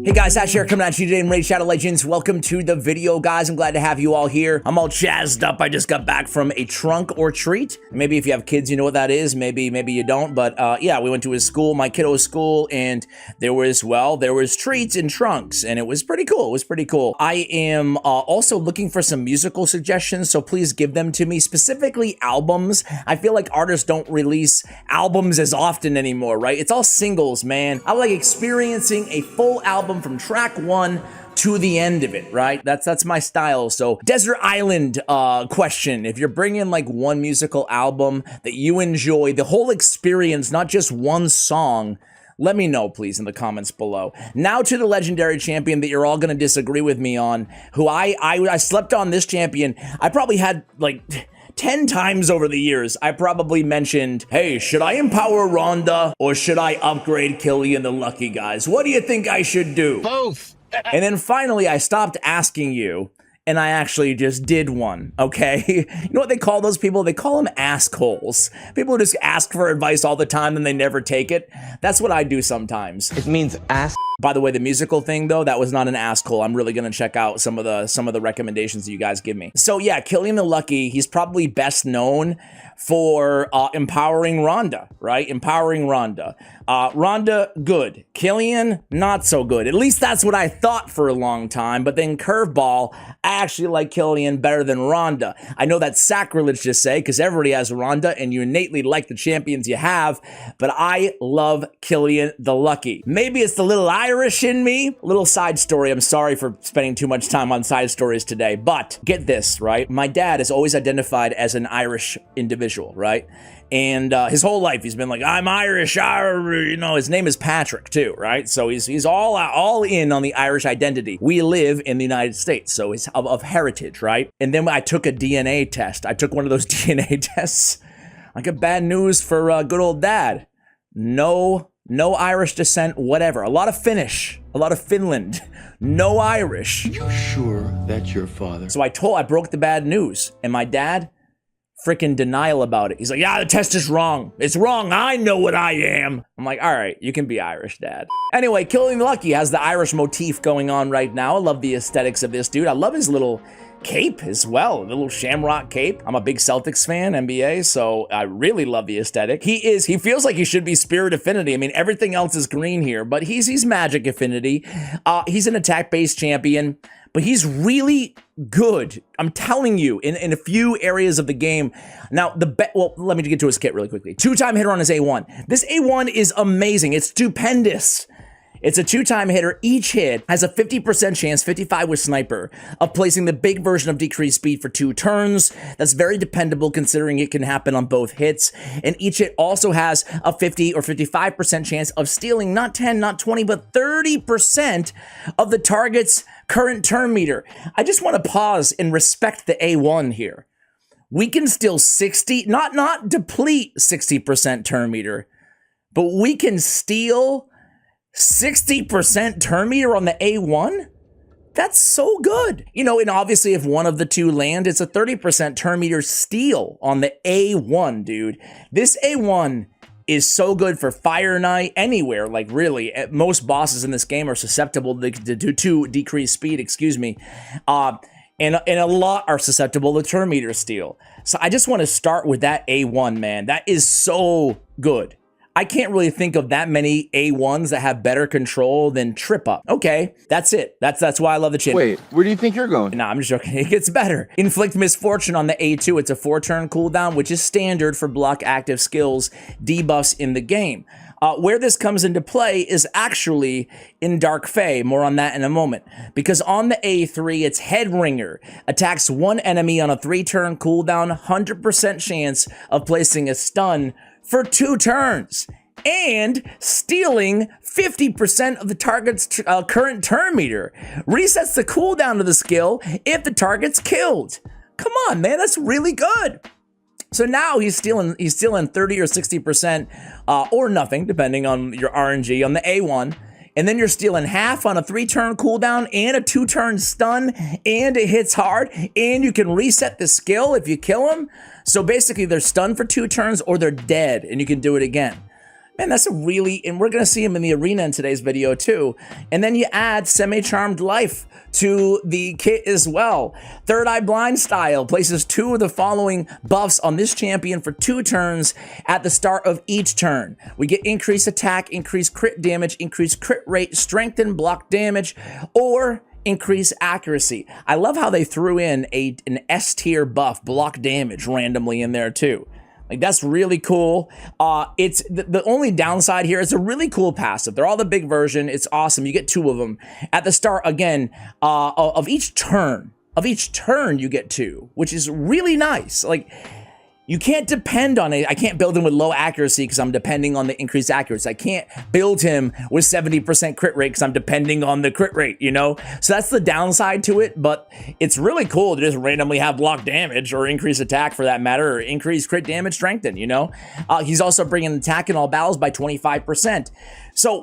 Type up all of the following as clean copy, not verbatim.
Hey guys, Ash here coming at you today in Raid Shadow Legends. Welcome to the video, guys. I'm glad to have you all here. I'm all jazzed up. I just got back from a trunk or treat. Maybe if you have kids, you know what that is. Maybe you don't. But yeah, we went to his school, my kiddo's school, and there was treats and trunks, and it was pretty cool. It was pretty cool. I am also looking for some musical suggestions, so please give them to me, specifically albums. I feel like artists don't release albums as often anymore, right? It's all singles, man. I like experiencing a full album from track one to the end of it, right? That's my style. So Desert Island question, if you're bringing like one musical album that you enjoy, the whole experience, not just one song, let me know, please, in the comments below. Now to the legendary champion that you're all gonna disagree with me on, who I slept on this champion. I probably had like 10 times over the years, I probably mentioned, hey, should I empower Rhonda or should I upgrade Cillian the Lucky, guys? What do you think I should do? Both. And then finally, I stopped asking you, and I actually just did one, okay? You know what they call those people? They call them assholes. People who just ask for advice all the time and they never take it. That's what I do sometimes. It means ass. By the way, the musical thing though, that was not an asshole. I'm really gonna check out some of the recommendations that you guys give me. So yeah, Cillian the Lucky, he's probably best known for empowering Rhonda, right? Empowering Rhonda. Rhonda, good. Cillian, not so good. At least that's what I thought for a long time, but then curveball, I actually like Cillian better than Rhonda. I know that's sacrilege to say, because everybody has Rhonda, and you innately like the champions you have, but I love Cillian the Lucky. Maybe it's the little Irish in me. Little side story, I'm sorry for spending too much time on side stories today, but get this, right? My dad is always identified as an Irish individual, right? And his whole life he's been like, I'm Irish, you know, his name is Patrick too, right? So he's all in on the Irish identity. We live in the United States, so it's of heritage, right? And then I took a DNA test. I took one of those DNA tests. I got bad news for good old dad. No Irish descent, whatever. A lot of Finnish, a lot of Finland, no Irish. You sure that's your father? So I broke the bad news, and my dad, freaking denial about it. He's like, yeah, the test is wrong. It's wrong. I know what I am. I'm like, all right, you can be Irish, Dad. Anyway, Cillian the Lucky has the Irish motif going on right now. I love the aesthetics of this dude. I love his little cape as well, the little shamrock cape. I'm a big Celtics fan, NBA, so I really love the aesthetic. He feels like he should be Spirit Affinity. I mean, everything else is green here, but he's Magic Affinity. He's an attack-based champion, but he's really good. I'm telling you, in a few areas of the game. Now, well, let me get to his kit really quickly. 2-time hitter on his A1. This A1 is amazing. It's stupendous. It's a 2-time hitter. Each hit has a 50% chance, 55 with sniper, of placing the big version of decreased speed for 2 turns. That's very dependable considering it can happen on both hits. And each hit also has a 50 or 55% chance of stealing not 10, not 20, but 30% of the target's current turn meter. I just want to pause and respect the A1 here. We can steal 60, not deplete 60% turn meter, but we can steal 60% turn meter on the A1? That's so good. You know, and obviously if one of the two land, it's a 30% turn meter steal on the A1, dude. This A1 is so good for Fire Knight anywhere. Like really, most bosses in this game are susceptible to decreased speed, excuse me. And a lot are susceptible to turn meter steal. So I just want to start with that A1, man. That is so good. I can't really think of that many A1s that have better control than Trip Up. Okay, that's it. That's why I love the champion. Wait, where do you think you're going? Nah, I'm just joking. It gets better. Inflict Misfortune on the A2. It's a 4-turn cooldown, which is standard for block active skills debuffs in the game. Where this comes into play is actually in Dark Fae. More on that in a moment. Because on the A3, it's Headringer. Attacks one enemy on a 3-turn cooldown, 100% chance of placing a stun for 2 turns, and stealing 50% of the target's current turn meter. Resets the cooldown of the skill if the target's killed. Come on, man, that's really good. So now he's stealing 30 or 60%, or nothing, depending on your RNG on the A1. And then you're stealing half on a 3-turn cooldown and a 2-turn stun, and it hits hard, and you can reset the skill if you kill him. So basically they're stunned for 2 turns or they're dead and you can do it again. Man, that's a really, and we're going to see him in the arena in today's video too. And then you add Semi-Charmed Life to the kit as well. Third Eye Blind style places 2 of the following buffs on this champion for 2 turns at the start of each turn. We get increased attack, increased crit damage, increased crit rate, strengthen block damage, or increase accuracy. I love how they threw in an S tier buff, block damage, randomly in there too. Like, that's really cool. It's the only downside here, it's a really cool passive. They're all the big version. It's awesome. You get 2 of them at the start again of each turn. Of each turn you get 2, which is really nice. Like, you can't depend on it. I can't build him with low accuracy because I'm depending on the increased accuracy. I can't build him with 70% crit rate because I'm depending on the crit rate, you know? So that's the downside to it, but it's really cool to just randomly have block damage or increase attack for that matter, or increase crit damage strengthen, you know? He's also bringing attack in all battles by 25%. So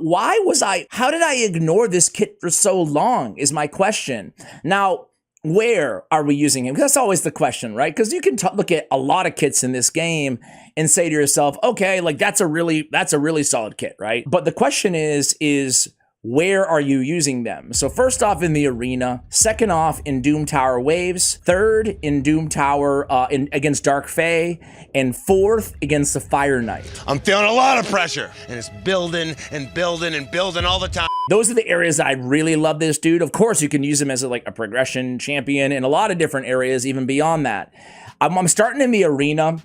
how did I ignore this kit for so long is my question. Now, where are we using him? Because that's always the question, right? Because you can look at a lot of kits in this game and say to yourself, okay, like that's a really solid kit, right? But the question is where are you using them? So first off in the arena, second off in Doom Tower Waves, third in Doom Tower against Dark Fae, and fourth against the Fire Knight. I'm feeling a lot of pressure, and it's building and building and building all the time. Those are the areas that I really love this dude. Of course, you can use him as a progression champion in a lot of different areas, even beyond that. I'm starting in the arena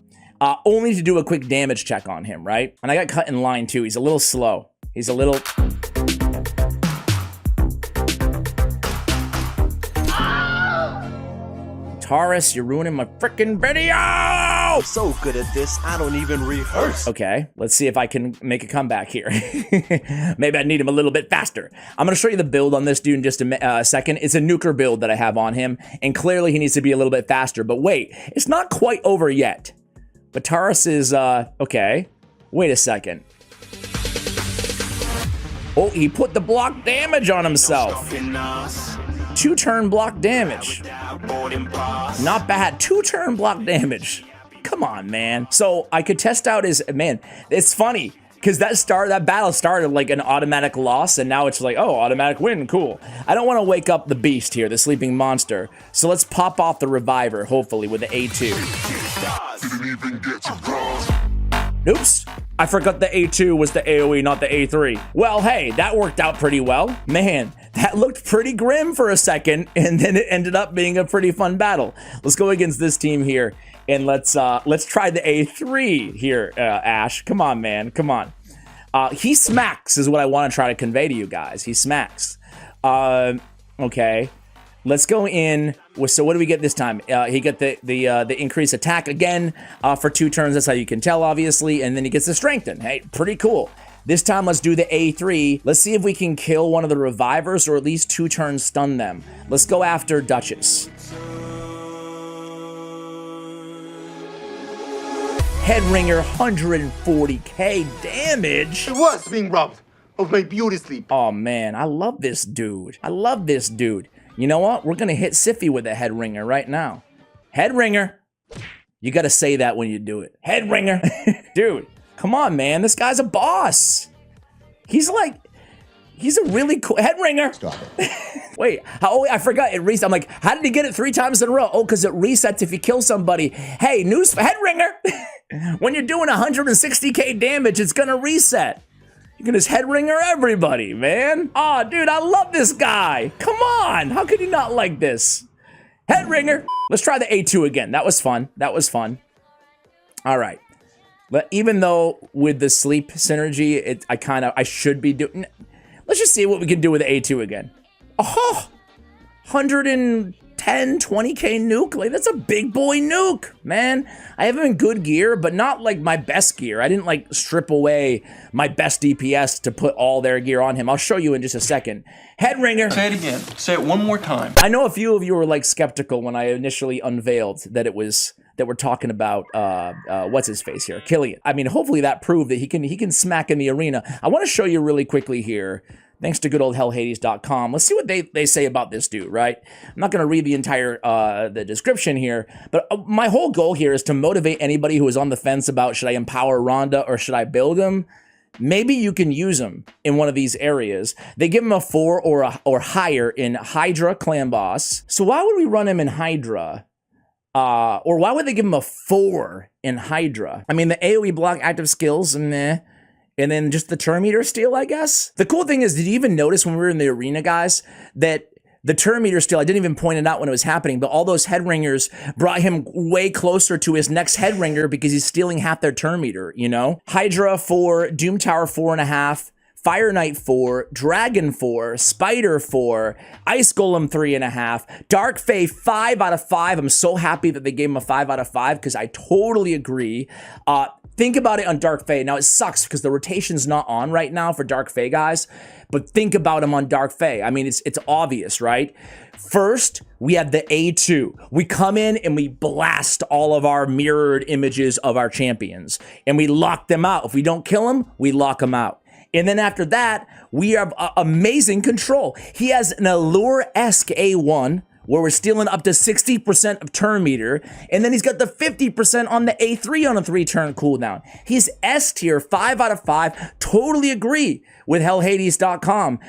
only to do a quick damage check on him, right? And I got cut in line too. He's a little slow. He's a little... Taurus, you're ruining my freaking video! I'm so good at this, I don't even rehearse. Okay, let's see if I can make a comeback here. Maybe I need him a little bit faster. I'm gonna show you the build on this dude in just a second. It's a nuker build that I have on him, and clearly he needs to be a little bit faster, but wait, it's not quite over yet. But Taurus is, okay. Wait a second. Oh, he put the block damage on himself. 2-turn block damage. Not bad. 2-turn block damage. Come on, man. So I could test out his, man, it's funny because that battle started like an automatic loss, and now it's like, oh, automatic win, cool. I don't want to wake up the beast here, the sleeping monster. So let's pop off the reviver, hopefully, with the A2. Oops. I forgot the A2 was the AoE, not the A3. Well, hey, that worked out pretty well. Man, that looked pretty grim for a second, and then it ended up being a pretty fun battle. Let's go against this team here, and let's try the A3 here, Ash. Come on, man, come on. He smacks is what I want to try to convey to you guys. He smacks. Okay. Let's go in. So what do we get this time? He got the increased attack again for 2 turns. That's how you can tell, obviously. And then he gets the strengthen. Hey, pretty cool. This time, let's do the A3. Let's see if we can kill one of the revivers or at least 2 turns stun them. Let's go after Duchess. Headringer, 140k damage. I was being robbed of my beauty sleep. Oh man, I love this dude. I love this dude. You know what? We're gonna hit Siffy with a Headringer right now. Headringer. You gotta say that when you do it. Headringer. Dude, come on, man. This guy's a boss. He's a really cool Headringer. Stop it. Wait, I forgot it reset. I'm like, how did he get it 3 times in a row? Oh, because it resets if you kill somebody. Hey, news for Headringer. When you're doing 160k damage, it's gonna reset. You can just Headringer everybody, man. Oh, dude, I love this guy. Come on, how could you not like this? Headringer. Let's try the A2 again. That was fun. That was fun. All right. But even though with the sleep synergy, I should be doing. Let's just see what we can do with the A2 again. Oh, 110, 20k nuke. Like, that's a big boy nuke, man. I have him in good gear, but not like my best gear. I didn't like strip away my best DPS to put all their gear on him. I'll show you in just a second. Headringer. Say it again. Say it one more time. I know a few of you were like skeptical when I initially unveiled that we're talking about what's his face here, Cillian. I mean, hopefully that proved that he can smack in the arena. I want to show you really quickly here. Thanks to good old hellhades.com. Let's see what they say about this dude, right? I'm not going to read the entire the description here, but my whole goal here is to motivate anybody who is on the fence about should I empower Rhonda or should I build him. maybe you can use them in one of these areas. They give him a 4 or higher in Hydra Clan Boss. So why would we run him in Hydra? Or why would they give him a 4 in Hydra? I mean, the AoE block active skills, meh. And then just the turn meter steal, I guess. The cool thing is, did you even notice when we were in the arena, guys, that the turn meter steal, I didn't even point it out when it was happening, but all those head ringers brought him way closer to his next head ringer because he's stealing half their turn meter, you know? Hydra 4, Doom Tower 4.5, Fire Knight 4, Dragon 4, Spider 4, Ice Golem 3.5, Dark Fae 5 out of 5. I'm so happy that they gave him a 5 out of 5 because I totally agree. Think about it on Dark Fae. Now, it sucks because the rotation's not on right now for Dark Fae guys, but think about him on Dark Fae. I mean, it's obvious, right? First, we have the A2. We come in and we blast all of our mirrored images of our champions, and we lock them out. If we don't kill them, we lock them out. And then after that, we have amazing control. He has an Allure-esque A1, where we're stealing up to 60% of turn meter, and then he's got the 50% on the A3 on a 3-turn cooldown. He's S tier, 5 out of 5. Totally agree with hellhades.com.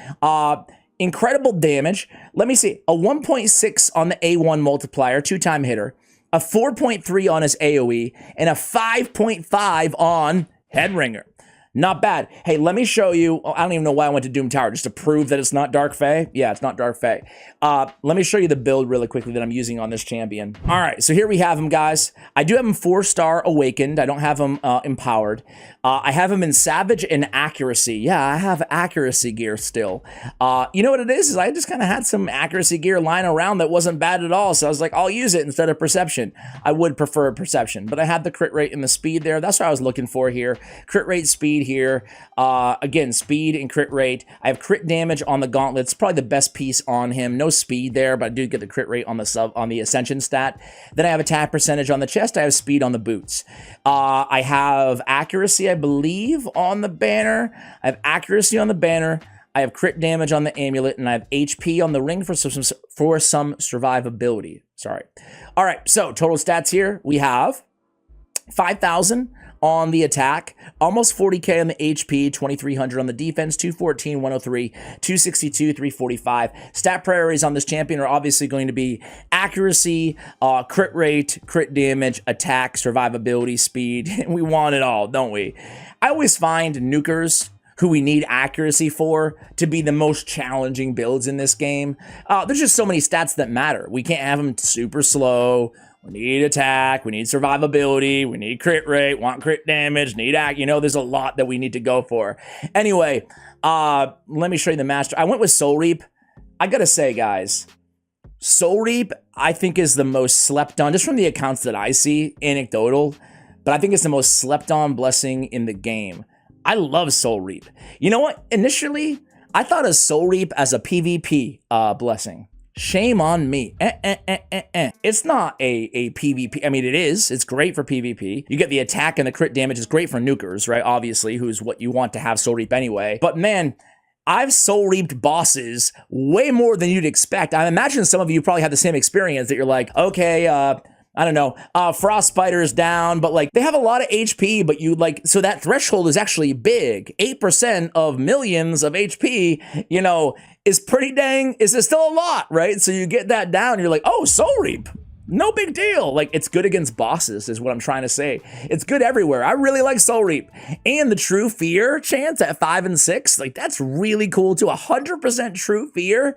Incredible damage. Let me see, a 1.6 on the A1 multiplier, 2-time hitter, a 4.3 on his AoE, and a 5.5 on Headringer. Not bad. Hey, let me show you. I don't even know why I went to Doom Tower, just to prove that it's not Dark Fae. Yeah, it's not Dark Fae. Let me show you the build really quickly that I'm using on this champion. All right, so here we have him, guys. I do have him 4-star Awakened. I don't have him Empowered. I have him in Savage and Accuracy. Yeah, I have accuracy gear still. You know what it is I just kind of had some accuracy gear lying around that wasn't bad at all, so I was like, I'll use it instead of Perception. I would prefer Perception, but I had the crit rate and the speed there. That's what I was looking for here. Crit rate, speed here. Again, speed and crit rate. I have crit damage on the gauntlets, probably the best piece on him. No speed there, but I do get the crit rate on the Ascension stat. Then I have attack percentage on the chest. I have speed on the boots. I have accuracy, I believe, on the banner. I have accuracy on the banner. I have crit damage on the amulet, and I have HP on the ring for some survivability. Sorry. All right, so total stats here. We have 5,000 on the attack, almost 40k on the HP, 2,300 on the defense, 214, 103, 262, 345. Stat priorities on this champion are obviously going to be accuracy, crit rate, crit damage, attack, survivability, speed. We want it all, don't we? I always find nukers who we need accuracy for to be the most challenging builds in this game. There's just so many stats that matter. We can't have them super slow. We need attack, we need survivability, we need crit rate, want crit damage, need act, you know, there's a lot that we need to go for. Anyway, let me show you the master. I went with Soul Reap. I gotta say, guys, Soul Reap, I think, is the most slept on, just from the accounts that I see, anecdotal, but I think it's the most slept on blessing in the game. I love Soul Reap. You know what? Initially, I thought of Soul Reap as a PvP blessing. Shame on me. It's not a PvP. I mean, it is. It's great for PvP. You get the attack and the crit damage. It's great for nukers, right? Obviously, who's what you want to have Soul Reap anyway. But man, I've Soul Reaped bosses way more than you'd expect. I imagine some of you probably have the same experience that you're like, okay, I don't know, Frost Spider's down, but like they have a lot of HP, but you like, so that threshold is actually big. 8% of millions of HP, you know, is pretty dang, is still a lot, right? So you get that down, you're like, oh, Soul Reap, no big deal. Like, it's good against bosses is what I'm trying to say. It's good everywhere. I really like Soul Reap. And the True Fear chance at 5 and 6, like that's really cool too. 100% True Fear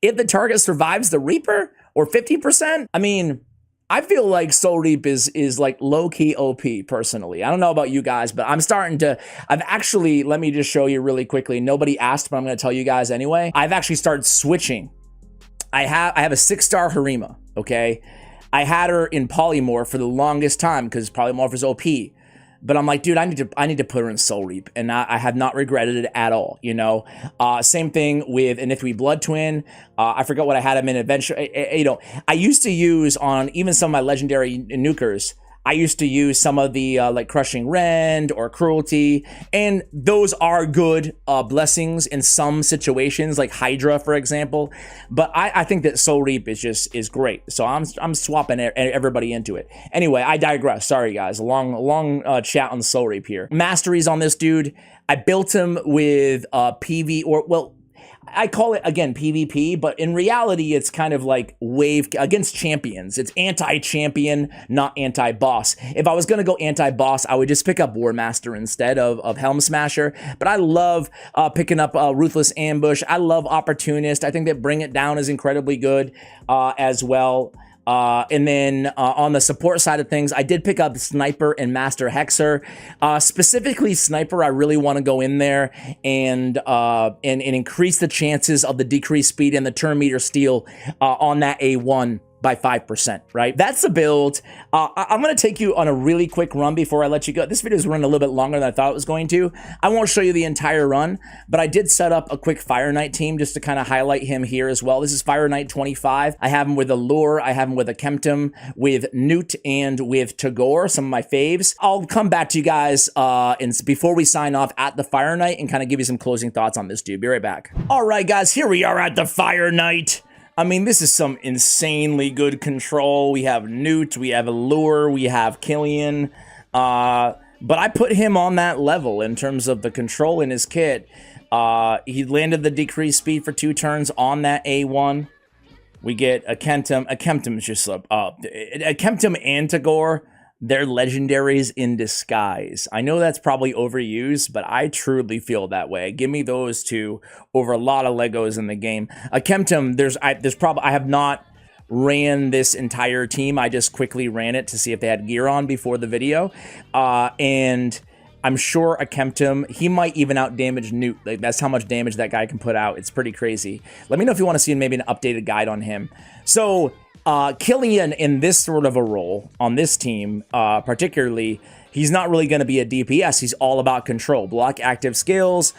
if the target survives the Reaper, or 50%. I mean, I feel like Soul Reap is like low-key OP personally. I don't know about you guys, but I'm starting to, I've actually, let me just show you really quickly. Nobody asked, but I'm going to tell you guys anyway. I've actually started switching. I have a 6-star Harima, okay? I had her in Polymorph for the longest time because Polymorph is OP. But I'm like, dude, I need to put her in Soul Reap, and I have not regretted it at all, you know? Same thing with Inithwi Blood Twin. I forgot what I had him in eventually. You know, I used to use on even some of my legendary nukers, I used to use some of the like Crushing Rend or Cruelty, and those are good blessings in some situations, like Hydra, for example. But I think that Soul Reap is great. So I'm swapping everybody into it. Anyway, I digress. Sorry guys, long chat on Soul Reap here. Masteries on this dude. I built him with PV, or well, I call it, again, PvP, but in reality, it's kind of like wave against champions. It's anti-champion, not anti-boss. If I was going to go anti-boss, I would just pick up War Master instead of Helm Smasher. But I love picking up Ruthless Ambush. I love Opportunist. I think that Bring It Down is incredibly good as well. And then on the support side of things, I did pick up Sniper and Master Hexer. Specifically Sniper, I really want to go in there and increase the chances of the decreased speed and the turn meter steal on that A1 by 5%, right? That's the build. I'm going to take you on a really quick run before I let you go. This video is running a little bit longer than I thought it was going to. I won't show you the entire run, but I did set up a quick Fire Knight team just to kind of highlight him here as well. This is Fire Knight 25. I have him with Allure. I have him with a Kemptum, with Newt, and with Tagore, some of my faves. I'll come back to you guys before we sign off at the Fire Knight and kind of give you some closing thoughts on this dude. Be right back. All right, guys, here we are at the Fire Knight. I mean, this is some insanely good control. We have Newt, we have Allure, we have Cillian. But I put him on that level in terms of the control in his kit. He landed the decreased speed for 2 turns on that A1. We get a Kemptum. A Kemptum is just a Kemptum and Tagore. They're legendaries in disguise. I know that's probably overused, but I truly feel that way. Give me those two over a lot of Legos in the game. A Kemptum, I have not ran this entire team. I just quickly ran it to see if they had gear on before the video. And I'm sure a Kemptum, he might even out damage Newt. Like, that's how much damage that guy can put out. It's pretty crazy. Let me know if you want to see maybe an updated guide on him. So Cillian in this sort of a role on this team, particularly, he's not really going to be a DPS. He's all about control, block active skills,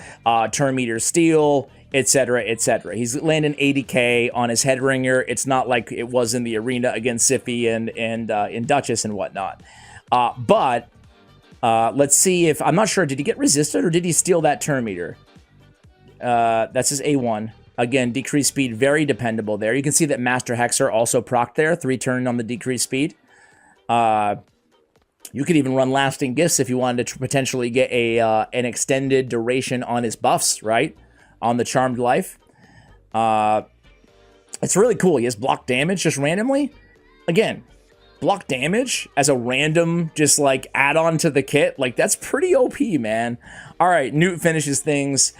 turn meter steal, etc., etc. He's landing 80k on his Headringer. It's not like it was in the arena against Siffy and in Duchess and whatnot. But let's see if, I'm not sure, did he get resisted or did he steal that turn meter? That's his A1. Again, decreased speed, very dependable there. You can see that Master Hexer also procced there, 3 turn on the decreased speed. You could even run Lasting Gifts if you wanted to potentially get an extended duration on his buffs, right? On the Charmed Life. It's really cool. He has block damage just randomly. Again, block damage as a random just like add-on to the kit. Like, that's pretty OP, man. All right, Newt finishes things.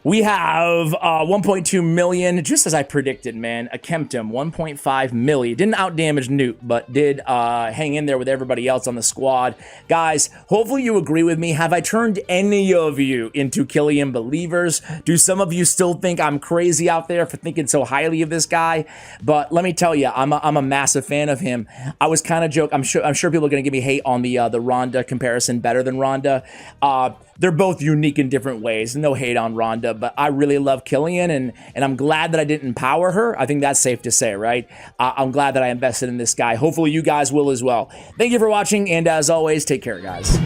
We have 1.2 million, just as I predicted, man. A Kemptum, 1.5 million. Didn't outdamage Newt, but did hang in there with everybody else on the squad. Guys, hopefully you agree with me. Have I turned any of you into Cillian believers? Do some of you still think I'm crazy out there for thinking so highly of this guy? But let me tell you, I'm a massive fan of him. I was kind of joking. I'm sure people are going to give me hate on the Rhonda comparison, better than Rhonda. They're both unique in different ways. No hate on Rhonda, but I really love Cillian, and I'm glad that I didn't empower her. I think that's safe to say, right? I'm glad that I invested in this guy. Hopefully you guys will as well. Thank you for watching, and as always, take care, guys.